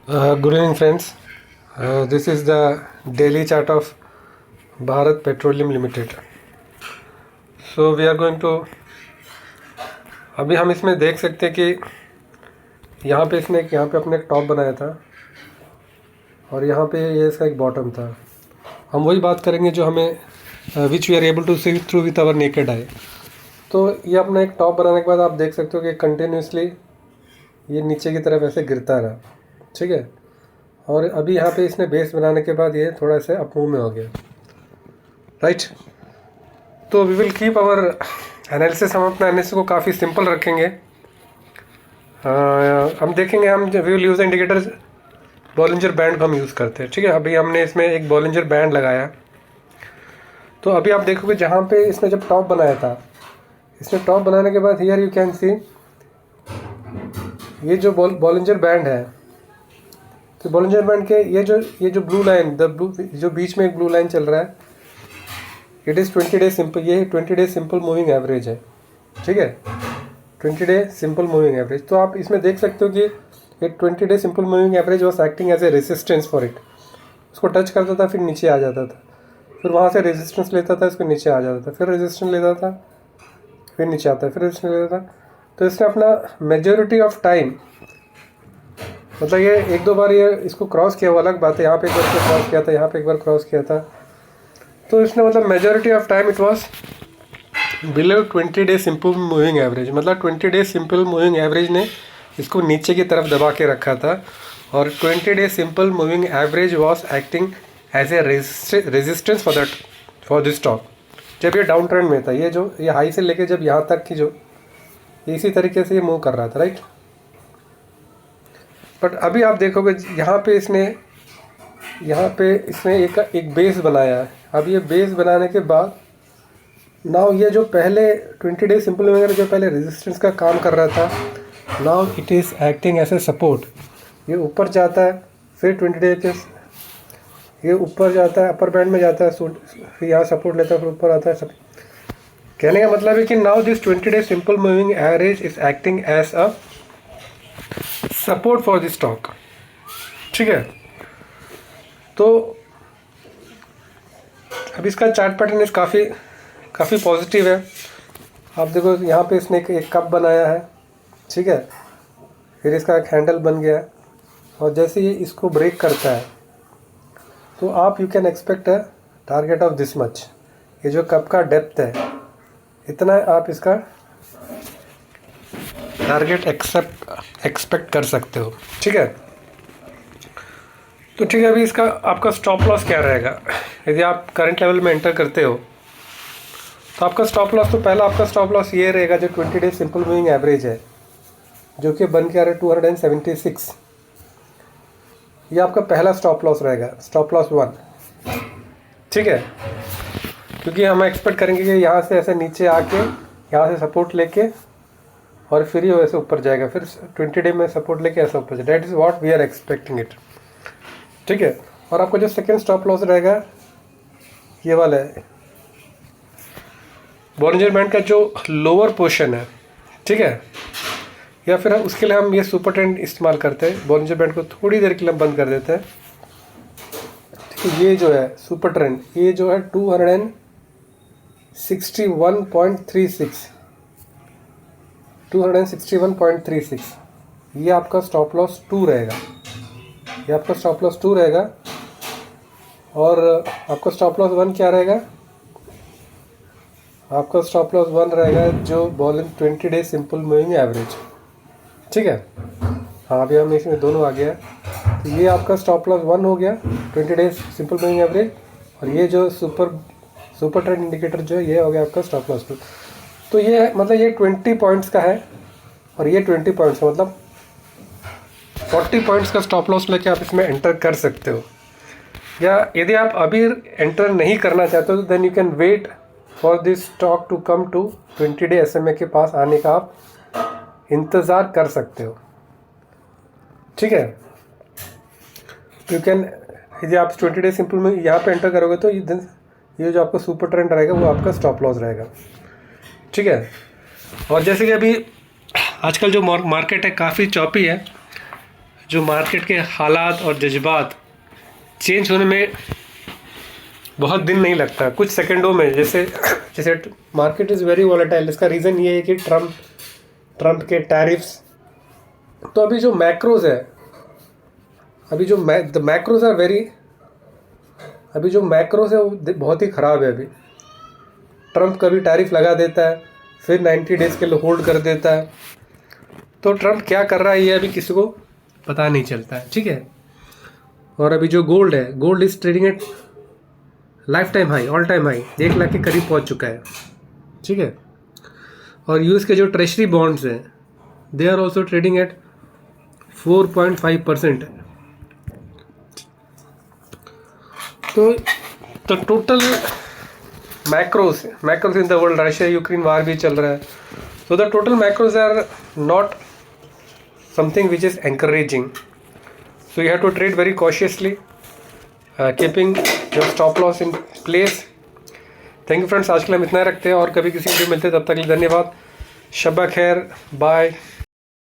Good evening, friends. This is the daily chart of Bharat Petroleum Limited. So we are going to अभी हम इसमें देख सकते हैं कि यहाँ पे इसने यहाँ पे अपने एक टॉप बनाया था और यहाँ पे ये इसका एक बॉटम था. हम वही बात करेंगे जो हमें which we are able to see through with our naked eye. तो ये अपना एक टॉप बनाने के बाद आप देख सकते हो कि कंटिन्यूसली ये नीचे की तरफ ऐसे गिरता रहा. ठीक है. और अभी यहाँ पे इसने बेस बनाने के बाद ये थोड़ा सा अप मूव में हो गया. राइट. तो we will keep our analysis. हम अपना एनालिसिस को काफ़ी सिंपल रखेंगे. हम देखेंगे, हम we will use indicator Bollinger band को हम यूज़ करते हैं. ठीक है. अभी हमने इसमें एक बॉलिंजर बैंड लगाया. तो अभी आप देखोगे जहाँ पे इसने जब टॉप बनाया था, इसने टॉप बनाने के बाद हियर यू कैन सी ये जो बॉलिंजर बैंड है, तो बॉलिंजर बैंड के ये जो ब्लू लाइन जो बीच में एक ब्लू लाइन चल रहा है, इट इज़ 20 डे सिंपल. ये 20 डे सिंपल मूविंग एवरेज है. ठीक है. 20 डे सिंपल मूविंग एवरेज. तो आप इसमें देख सकते हो कि ये 20 day simple moving average was acting as a resistance for it. उसको टच करता था, फिर नीचे आ जाता था, फिर वहाँ से रेजिस्टेंस लेता था, इसको नीचे आ जाता था, फिर रेजिस्टेंस लेता था, फिर नीचे आता है, फिर रेजिस्टेंस लेता था. तो इसने अपना मेजॉरिटी ऑफ टाइम, मतलब ये एक दो बार ये इसको क्रॉस किया, वो अलग बात है. यहाँ पे एक बार क्रॉस किया था, यहाँ पे एक बार क्रॉस किया था. तो इसने मतलब majority of time it was below 20 day simple moving average. मतलब 20 डे सिंपल मूविंग एवरेज ने इसको नीचे की तरफ दबा के रखा था. और 20 day simple moving average was acting as a resistance for this stock जब ये डाउन ट्रेंड में था. ये हाई से लेके जब यहाँ तक की इसी तरीके से ये मूव कर रहा था. राइट. बट अभी आप देखोगे यहाँ पे इसने एक बेस बनाया है. अब ये बेस बनाने के बाद नाउ ये जो पहले 20 डे सिंपल वगैरह जो पहले रेजिस्टेंस का काम कर रहा था, now it is acting as a support. ये ऊपर जाता है, फिर 20 डे के ये ऊपर जाता है, अपर बैंड में जाता है, फिर यहाँ सपोर्ट लेता है, फिर ऊपर आता है. कहने का मतलब है कि now this 20 day simple moving average is acting as a support for this stock. ठीक है. तो अब इसका चार्ट पैटर्न काफ़ी पॉजिटिव है. आप देखो यहाँ पे इसने एक कप बनाया है. ठीक है. फिर इसका एक हैंडल बन गया, और जैसे ये इसको ब्रेक करता है तो आप you can expect a target of this much. ये जो कप का डेप्थ है इतना आप इसका टारगेट एक्सपेक्ट कर सकते हो. ठीक है. तो ठीक है. अभी इसका आपका स्टॉप लॉस क्या रहेगा यदि आप करंट लेवल में एंटर करते हो? तो आपका स्टॉप लॉस, तो पहला आपका स्टॉप लॉस ये रहेगा जो 20 डे सिंपल मूविंग एवरेज है, जो कि बन के आ रहा है 276. ये आपका पहला स्टॉप लॉस रहेगा, स्टॉप लॉस 1. ठीक है. क्योंकि हम एक्सपेक्ट करेंगे कि यहाँ से ऐसे नीचे आके यहाँ से सपोर्ट लेके और फिर ये वैसे ऊपर जाएगा, फिर 20 डे में सपोर्ट लेके ऐसा ऊपर जाएगा. That is what we are expecting it. ठीक है. और आपका जो सेकेंड स्टॉप लॉस रहेगा ये वाला है, बॉलिंजर बैंड का जो लोअर पोर्शन है. ठीक है. या फिर उसके लिए हम ये सुपर ट्रेंड इस्तेमाल करते हैं. बॉलिंजर बैंड को थोड़ी देर के लिए हम बंद कर देते हैं. ठीक है. ये जो है सुपर ट्रेंड, ये जो है 261.36 ये आपका स्टॉप लॉस 2 रहेगा. ये आपका स्टॉप लॉस 2 रहेगा. और आपका स्टॉप लॉस 1 क्या रहेगा? आपका स्टॉप लॉस 1 रहेगा जो bowling 20 day simple moving average. ठीक है. हाँ, अभी हम इसमें दोनों आ गया. तो ये आपका स्टॉप लॉस 1 हो गया 20 डे सिंपल मूविंग एवरेज, और ये जो सुपर ट्रेंड इंडिकेटर जो है ये हो गया आपका स्टॉप लॉस 2. तो ये मतलब ये 20 पॉइंट्स का है और ये 20 पॉइंट्स का, मतलब 40 पॉइंट्स का स्टॉप लॉस लेके आप इसमें एंटर कर सकते हो. या यदि आप अभी एंटर नहीं करना चाहते हो तो then you can wait for this stock to come to 20 day SMA के पास आने का आप इंतज़ार कर सकते हो. ठीक है. यू कैन, यदि आप 20 डे सिंपल में यहाँ पे एंटर करोगे तो ये जो आपका सुपर ट्रेंड रहेगा वो आपका स्टॉप लॉस रहेगा. ठीक है. और जैसे कि अभी आजकल जो मार्केट है काफ़ी चॉपी है. जो मार्केट के हालात और जज्बात चेंज होने में बहुत दिन नहीं लगता, कुछ सेकंडों में। जैसे जैसे मार्केट इज़ वेरी वॉलेटाइल। इसका रीज़न ये है कि ट्रम्प के टैरिफ्स। तो अभी जो मैक्रोज है, अभी जो द मैक्रोज आर वेरी, अभी जो मैक्रोज है वो बहुत ही ख़राब है। अभी ट्रम्प कभी टैरिफ लगा देता है, फिर 90 डेज़ के लिए होल्ड कर देता है। तो ट्रम्प क्या कर रहा है ये अभी किसी को पता नहीं चलता है, ठीक है। और अभी जो गोल्ड है, gold is trading at life time high, all time high, 1 lakh के करीब पहुंच चुका है, ठीक है। और यूएस के जो ट्रेजरी बॉन्ड्स हैं, they are also trading at 4.5%। तो total macros in the world, Russia Ukraine war भी चल रहा है, so the total macros are not something which is encouraging, so you have to trade very cautiously, keeping your stop loss in place. Thank you friends, आज के लिए हम इतना ही रखते हैं और कभी किसी वीडियो मिलते हैं, तब तक के लिए धन्यवाद। शब्बा खैर, बाय।